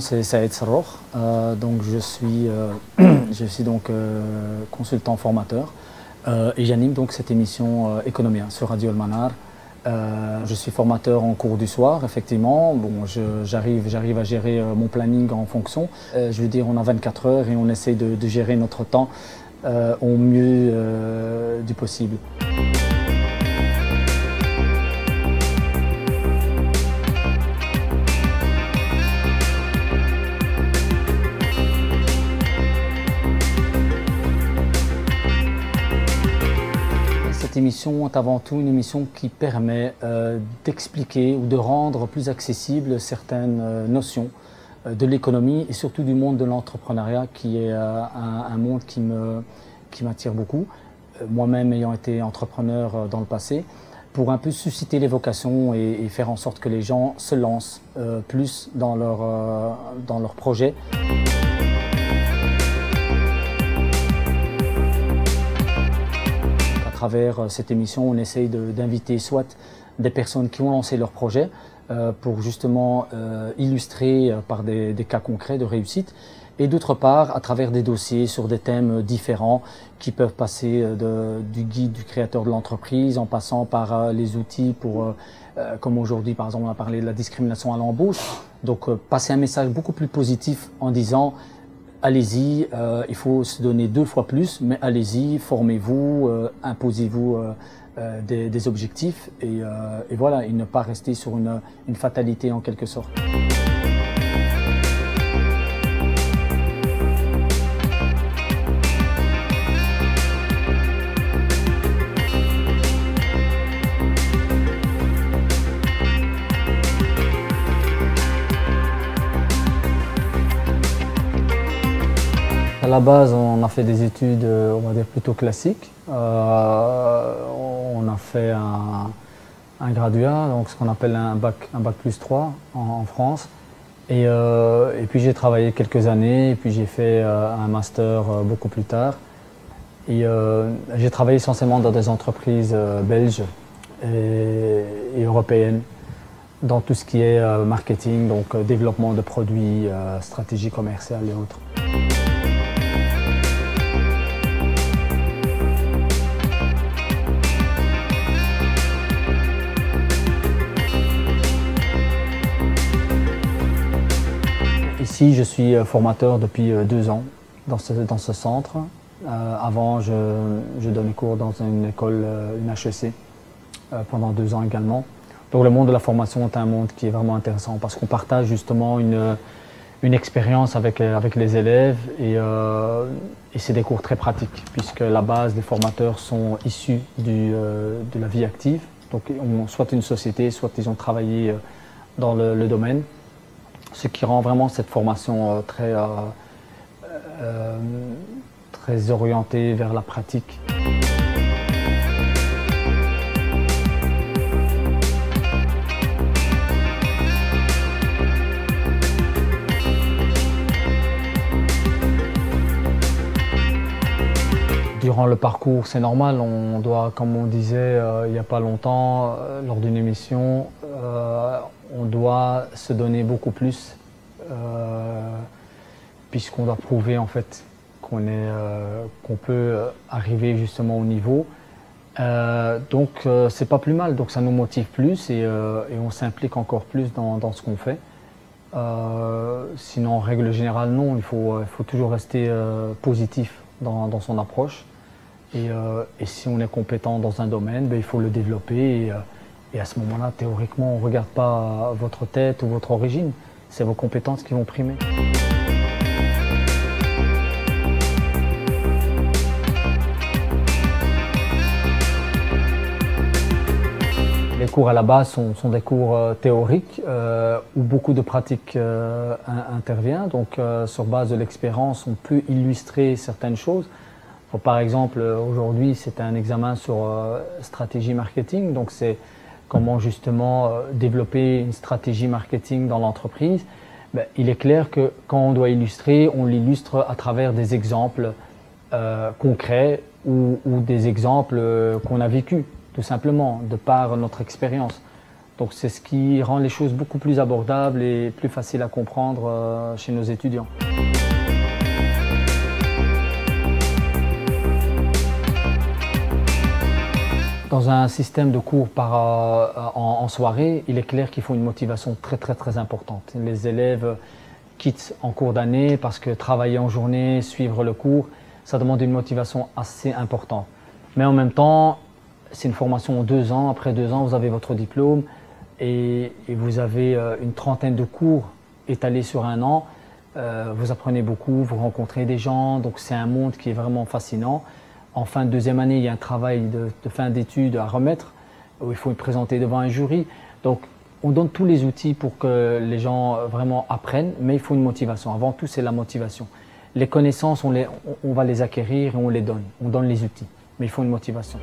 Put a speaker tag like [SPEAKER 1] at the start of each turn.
[SPEAKER 1] c'est Saïd Serroukh. Donc je suis donc consultant formateur et j'anime donc cette émission Economia sur Radio El Manar. Je suis formateur en cours du soir, effectivement. Bon, j'arrive à gérer mon planning en fonction. Je veux dire, on a 24 heures et on essaie de gérer notre temps au mieux du possible. Cette émission est avant tout une émission qui permet d'expliquer ou de rendre plus accessibles certaines notions de l'économie et surtout du monde de l'entrepreneuriat qui est un monde qui m'attire beaucoup. Moi-même ayant été entrepreneur dans le passé, pour un peu susciter les vocations et faire en sorte que les gens se lancent plus dans leur projet. À travers cette émission, on essaye d'inviter soit des personnes qui ont lancé leur projet pour justement illustrer par des cas concrets de réussite, et d'autre part à travers des dossiers sur des thèmes différents qui peuvent passer du guide du créateur de l'entreprise en passant par les outils pour, comme aujourd'hui par exemple on a parlé de la discrimination à l'embauche, donc passer un message beaucoup plus positif en disant allez-y, il faut se donner 2 fois plus, mais allez-y, formez-vous, imposez-vous des objectifs et voilà, et ne pas rester sur une fatalité en quelque sorte. À la base, on a fait des études, on va dire, plutôt classiques. On a fait un graduat, donc ce qu'on appelle un bac plus 3 en France. Et puis j'ai travaillé quelques années, et puis j'ai fait un master beaucoup plus tard. Et j'ai travaillé essentiellement dans des entreprises belges et européennes, dans tout ce qui est marketing, donc développement de produits, stratégie commerciale et autres. Ici, je suis formateur depuis 2 ans dans ce centre. Avant, je donnais cours dans une école, une HEC, pendant 2 ans également. Donc le monde de la formation est un monde qui est vraiment intéressant parce qu'on partage justement une expérience avec les élèves et c'est des cours très pratiques puisque la base des formateurs sont issus de la vie active. Donc soit une société, soit ils ont travaillé dans le domaine. Ce qui rend vraiment cette formation très orientée vers la pratique. Durant le parcours, c'est normal, on doit, comme on disait il n'y a pas longtemps, lors d'une émission, on doit se donner beaucoup plus puisqu'on doit prouver en fait qu'on peut arriver justement au niveau. Donc c'est pas plus mal, donc ça nous motive plus et on s'implique encore plus dans ce qu'on fait. Sinon, en règle générale, non, il faut toujours rester positif dans son approche. Et si on est compétent dans un domaine, ben, il faut le développer. Et à ce moment-là, théoriquement, on ne regarde pas votre tête ou votre origine. C'est vos compétences qui vont primer. Les cours à la base sont des cours théoriques où beaucoup de pratiques intervient. Donc, sur base de l'expérience, on peut illustrer certaines choses. Par exemple, aujourd'hui, c'est un examen sur stratégie marketing. Donc, c'est comment justement développer une stratégie marketing dans l'entreprise. Ben, il est clair que quand on doit illustrer, on l'illustre à travers des exemples concrets ou des exemples qu'on a vécus, tout simplement, de par notre expérience. Donc c'est ce qui rend les choses beaucoup plus abordables et plus faciles à comprendre chez nos étudiants. Dans un système de cours en soirée, il est clair qu'il faut une motivation très importante. Les élèves quittent en cours d'année parce que travailler en journée, suivre le cours, ça demande une motivation assez importante. Mais en même temps, c'est une formation en 2 ans. Après 2 ans, vous avez votre diplôme et vous avez une trentaine de cours étalés sur 1 an. Vous apprenez beaucoup, vous rencontrez des gens, donc c'est un monde qui est vraiment fascinant. En fin de 2e année, il y a un travail de fin d'études à remettre, où il faut présenter devant un jury. Donc, on donne tous les outils pour que les gens vraiment apprennent, mais il faut une motivation. Avant tout, c'est la motivation. Les connaissances, on va les acquérir et on les donne. On donne les outils, mais il faut une motivation.